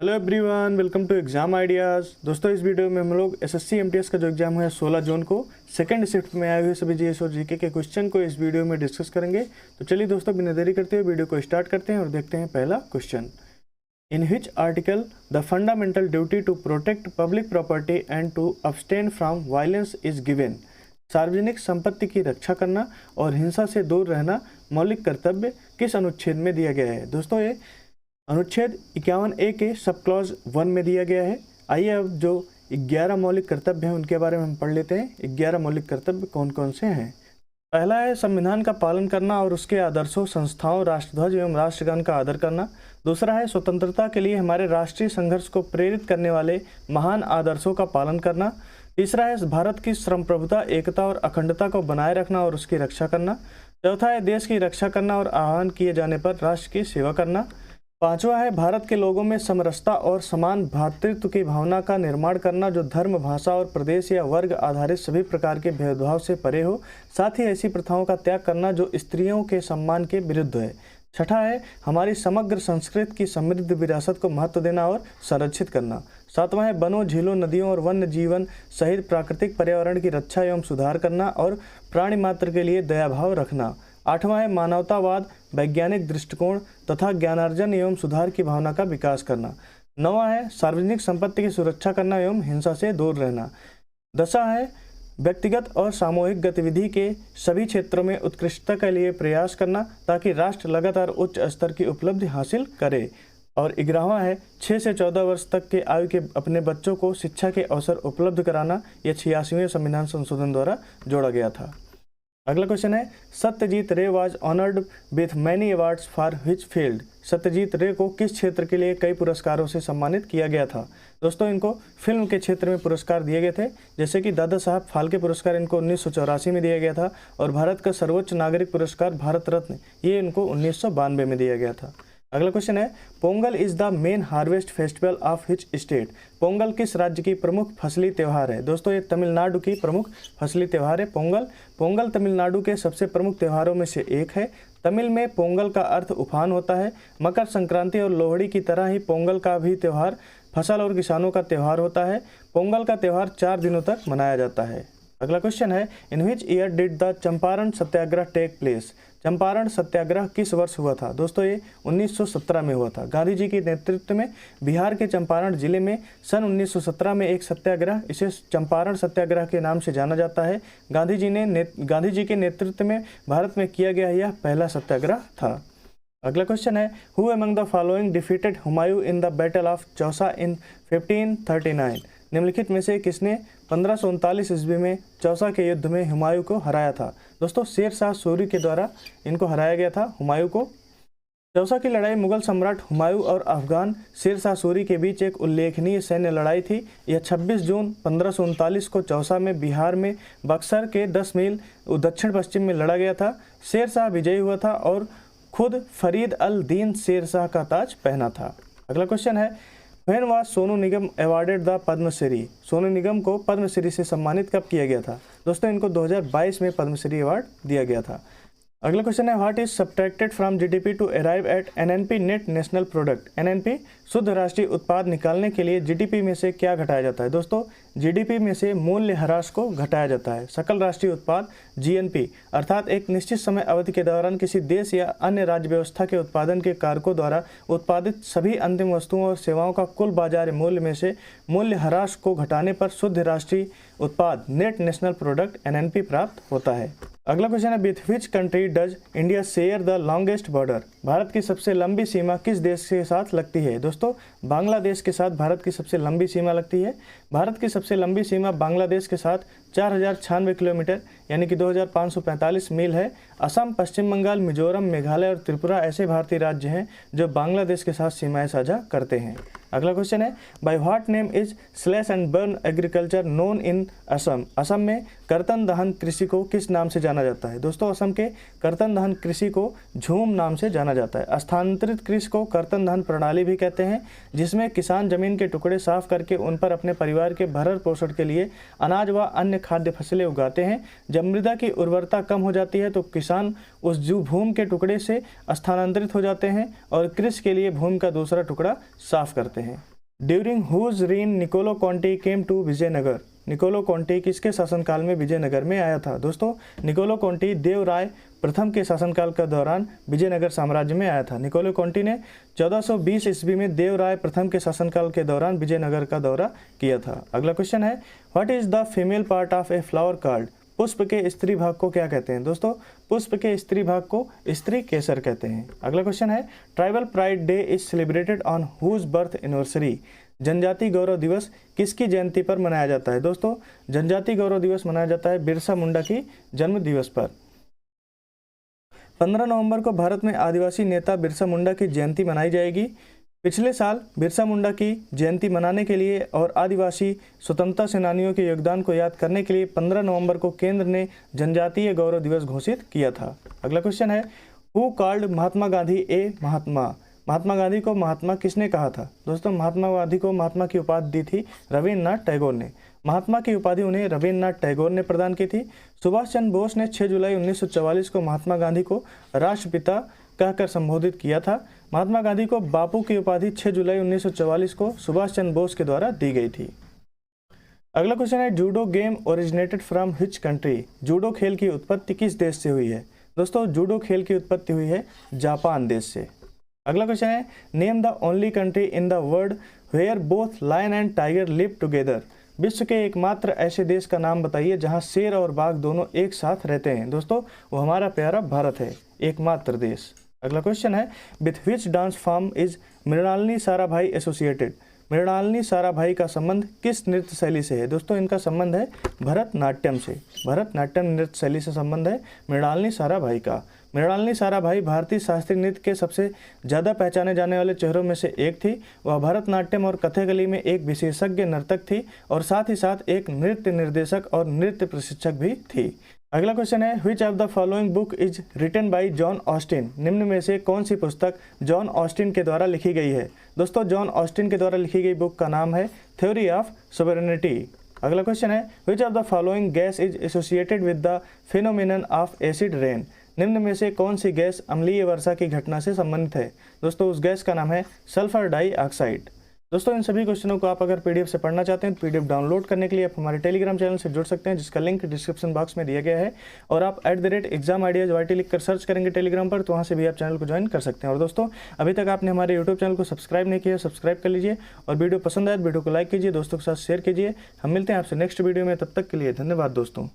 Hello everyone, welcome to exam ideas. दोस्तों, इस video में हम लोग एसएससी एमटीएस का जो एग्जाम है 16 जून को सेकंड शिफ्ट में आए हुए सभी जीएस और जीके के क्वेश्चन को इस वीडियो में डिस्कस करेंगे। तो चलिए दोस्तों, बिना देरी करते हुए वीडियो को स्टार्ट करते हैं और देखते हैं पहला question. In which article the fundamental duty to protect public property and to abstain from violence is given. सार्वजनिक संपत्ति की रक्षा करना और हिंसा से दूर रहना मौलिक कर्तव्य किस अनुच्छेद में दिया गया है? दोस्तों, ये अनुच्छेद 51A के सब क्लॉज 1 में दिया गया है। आइए अब जो 11 मौलिक कर्तव्य हैं उनके बारे में हम पढ़ लेते हैं। 11 मौलिक कर्तव्य कौन कौन से हैं? पहला है संविधान का पालन करना और उसके आदर्शों, संस्थाओं, राष्ट्रध्वज एवं राष्ट्रगान का आदर करना। दूसरा है स्वतंत्रता के लिए हमारे राष्ट्रीय संघर्ष को प्रेरित करने वाले महान आदर्शों का पालन करना। तीसरा है भारत की संप्रभुता, एकता और अखंडता को बनाए रखना और उसकी रक्षा करना। चौथा है देश की रक्षा करना और आह्वान किए जाने पर राष्ट्र की सेवा करना। पांचवा है भारत के लोगों में समरसता और समान भ्रातृत्व की भावना का निर्माण करना, जो धर्म, भाषा और प्रदेश या वर्ग आधारित सभी प्रकार के भेदभाव से परे हो। साथ ही ऐसी प्रथाओं का त्याग करना जो स्त्रियों के सम्मान के विरुद्ध है। छठा है हमारी समग्र संस्कृति की समृद्ध विरासत को महत्व देना और संरक्षित करना। सातवां है वनों, झीलों, नदियों और वन्य जीवन सहित प्राकृतिक पर्यावरण की रक्षा एवं सुधार करना और प्राणी मात्र के लिए दयाभाव रखना। आठवां है मानवतावाद, वैज्ञानिक दृष्टिकोण तथा ज्ञानार्जन एवं सुधार की भावना का विकास करना। नौवां है सार्वजनिक संपत्ति की सुरक्षा करना एवं हिंसा से दूर रहना। दसवां है व्यक्तिगत और सामूहिक गतिविधि के सभी क्षेत्रों में उत्कृष्टता के लिए प्रयास करना ताकि राष्ट्र लगातार उच्च स्तर की उपलब्धि हासिल करे। और 11वां है 6 से 14 वर्ष तक के आयु के अपने बच्चों को शिक्षा के अवसर उपलब्ध कराना। यह 86वें संविधान संशोधन द्वारा जोड़ा गया था। अगला क्वेश्चन है सत्यजीत रे was honoured with many awards for his field. Satyajit रे को किस क्षेत्र के लिए कई पुरस्कारों से सम्मानित किया गया था? दोस्तों, इनको फिल्म के क्षेत्र में पुरस्कार दिए गए थे, जैसे कि दादा साहब फाल्के पुरस्कार इनको 1984 में दिया गया था और भारत का सर्वोच्च नागरिक पुरस्कार भारत रत्न ये इनको 1992 में दिया गया था। अगला क्वेश्चन है Pongal is the main harvest festival of hitch state. Pongal किस राज्य की प्रमुख फसली त्यौहार है? दोस्तों, ये तमिलनाडु की प्रमुख फसली त्यौहार है पोंगल तमिलनाडु के सबसे प्रमुख त्योहारों में से एक है। तमिल में पोंगल का अर्थ उफान होता है। मकर संक्रांति और लोहड़ी की तरह ही पोंगल का भी त्यौहार फसल और किसानों का त्यौहार होता है। पोंगल का त्यौहार 4 दिनों तक मनाया जाता है। अगला क्वेश्चन है in which year did the Champaran Satyagraha take place. Champaran Satyagraha किस वर्ष हुआ था? दोस्तों, ये 1917 में हुआ था। गांधी जी के नेतृत्व में बिहार के चंपारण जिले में सन 1917 में एक सत्याग्रह, इसे चंपारण सत्याग्रह के नाम से जाना जाता है। गांधी जी के नेतृत्व में भारत में किया गया यह पहला सत्याग्रह था। अगला क्वेश्चन है who among the following defeated Humayun in the battle of Chausa in 1539। निम्नलिखित में से किसने 1539 ईस्वी में चौसा के युद्ध में हुमायूं को हराया था? दोस्तों, शेर शाह सूरी के द्वारा इनको हराया गया था हुमायूं को। चौसा की लड़ाई मुगल सम्राट हुमायूं और अफगान शेर शाह सूरी के बीच एक उल्लेखनीय सैन्य लड़ाई थी। यह 26 जून 1539 को चौसा में बिहार में बक्सर के 10 मील दक्षिण पश्चिम में लड़ा गया था। शेर शाह विजयी हुआ था और खुद फरीद अल दीन शेर शाह का ताज पहना था। अगला क्वेश्चन है when was Sonu Nigam awarded the Padma Shri. Sonu Nigam को पद्मश्री से सम्मानित कब किया गया था? दोस्तों, इनको 2022 में पद्मश्री अवार्ड दिया गया था। अगला क्वेश्चन है what is subtracted from GDP to arrive at NNP net national product. NNP शुद्ध राष्ट्रीय उत्पाद निकालने के लिए जीडीपी में से क्या घटाया जाता है? दोस्तों, जीडीपी में से मूल्य ह्रास को घटाया जाता है। सकल राष्ट्रीय उत्पाद जीएनपी अर्थात एक निश्चित समय अवधि के दौरान किसी देश या अन्य राज्य व्यवस्था के उत्पादन के कारकों द्वारा उत्पादित सभी अंतिम वस्तुओं और सेवाओं का कुल बाजार मूल्य में से मूल्य ह्रास को घटाने पर शुद्ध राष्ट्रीय उत्पाद नेट नेशनल प्रोडक्ट एनएनपी प्राप्त होता है। अगला क्वेश्चन है with which country does India share the longest border. Bharat की सबसे लंबी सीमा किस देश के साथ लगती है? दोस्तों, बांग्लादेश के साथ भारत की सबसे लंबी सीमा लगती है। भारत की सबसे लंबी सीमा बांग्लादेश के साथ 4096 किलोमीटर यानी कि 2545 मील है। असम, पश्चिम बंगाल, मिजोरम, मेघालय और त्रिपुरा ऐसे भारतीय राज्य हैं जो बांग्लादेश के साथ सीमाएं साझा करते हैं। अगला क्वेश्चन है by what name is slash and burn agriculture known in Assam. Assam में कर्तन दहन कृषि को किस नाम से जाना जाता है? दोस्तों, असम के कर्तन दहन कृषि को झूम नाम से जाना जाता है। स्थानांतरित कृषि को कर्तन दहन प्रणाली भी कहते हैं, जिसमें किसान जमीन के टुकड़े साफ करके उन पर अपने परिवार के भरण पोषण के लिए अनाज व अन्य खाद्य फसलें उगाते हैं। जब मृदा की उर्वरता कम हो जाती है तो किसान उस भूमि के टुकड़े से स्थानांतरित हो जाते हैं और कृषि के लिए भूमि का दूसरा टुकड़ा साफ करते हैं। During whose reign Niccolo Conti came to Vijayanagar. Niccolo Conti किसके शासनकाल में विजयनगर में आया था? दोस्तों निकोलो कॉन्टी देवराय प्रथम के शासनकाल के दौरान विजयनगर साम्राज्य में आया था। निकोलो कॉन्टी ने 1420 ईस्वी में देवराय प्रथम के शासनकाल के दौरान विजयनगर का दौरा किया था। अगला क्वेश्चन है, what is the female part of a flower card? पुष्प के स्त्री भाग को क्या कहते हैं? दोस्तों पुष्प के स्त्री भाग को स्त्री केसर कहते हैं। अगला क्वेश्चन है, tribal pride day is celebrated on whose birth anniversary? जनजाति गौरव दिवस किसकी जयंती पर मनाया जाता है? दोस्तों जनजाति गौरव दिवस मनाया जाता है बिरसा मुंडा की जन्म दिवस पर। 15 नवंबर को भारत में आदिवासी नेता बिरसा मुंडा की जयंती मनाई जाएगी। पिछले साल बिरसा मुंडा की जयंती मनाने के लिए और आदिवासी स्वतंत्रता सेनानियों के योगदान को याद करने के लिए 15 नवंबर को केंद्र ने जनजातीय गौरव दिवस घोषित किया था। अगला क्वेश्चन है, हु कॉल्ड महात्मा गांधी ए महात्मा? महात्मा गांधी को महात्मा किसने कहा था? दोस्तों महात्मा गांधी को महात्मा की उपाधि दी थी रविन्द्रनाथ टैगोर ने। महात्मा की उपाधि उन्हें रविन्द्रनाथ टैगोर ने प्रदान की थी। सुभाष चंद्र बोस ने 6 जुलाई 1944 को महात्मा गांधी को राष्ट्रपिता कहकर संबोधित किया था। महात्मा गांधी को बापू की उपाधि 6 जुलाई 1944 को सुभाष चंद्र बोस के द्वारा दी गई थी। अगला क्वेश्चन है, judo game originated from which country? Judo खेल की उत्पत्ति किस देश से हुई है? दोस्तों जूडो खेल की उत्पत्ति हुई है जापान देश से। अगला क्वेश्चन है, name the only country in the world where both lion and tiger live together? विश्व के एकमात्र ऐसे देश का नाम बताइए जहां शेर और बाघ दोनों एक साथ रहते हैं। दोस्तों वो हमारा प्यारा भारत है, एकमात्र देश। अगला क्वेश्चन है, with which dance form is Mrinalini Sarabhai associated? Mrinalini Sarabhai का संबंध किस नृत्य शैली से है? दोस्तों इनका संबंध है भरतनाट्यम से। भरतनाट्यम नृत्य शैली से संबंध है मृणालिनी साराभाई का। मृणालिनी साराभाई भारतीय शास्त्रीय नृत्य के सबसे ज़्यादा पहचाने जाने वाले चेहरों में से एक थी। वह भरतनाट्यम और कथकली में एक विशेषज्ञ नर्तक थी और साथ ही साथ एक नृत्य निर्देशक और नृत्य प्रशिक्षक भी थी। अगला क्वेश्चन है, which of the following book is written by John Austin? निम्न में से कौन सी पुस्तक जॉन ऑस्टिन के द्वारा लिखी गई है? दोस्तों जॉन ऑस्टिन के द्वारा लिखी गई बुक का नाम है थ्योरी ऑफ सोवरेनिटी। अगला क्वेश्चन है, which of the following gas is associated with the phenomenon of acid rain? निम्न में से कौन सी गैस अम्लीय वर्षा की घटना से संबंधित है? दोस्तों उस गैस का नाम है सल्फर डाइऑक्साइड। दोस्तों इन सभी क्वेश्चनों को आप अगर पीडीएफ से पढ़ना चाहते हैं तो पीडीएफ डाउनलोड करने के लिए आप हमारे टेलीग्राम चैनल से जुड़ सकते हैं, जिसका लिंक डिस्क्रिप्शन बॉक्स में दिया गया है। और आप @examideas लिख कर सर्च करेंगे टेलीग्राम पर, तो वहाँ से भी आप चैनल को ज्वाइन कर सकते हैं। और दोस्तों अभी तक आपने हमारे यूट्यूब चैनल को सब्सक्राइब नहीं किया, सब्सक्राइब कर लीजिए। और वीडियो पसंद आए तो वीडियो को लाइक कीजिए, दोस्तों के साथ शेयर कीजिए। हम मिलते हैं आपसे नेक्स्ट वीडियो में, तब तक के लिए धन्यवाद दोस्तों।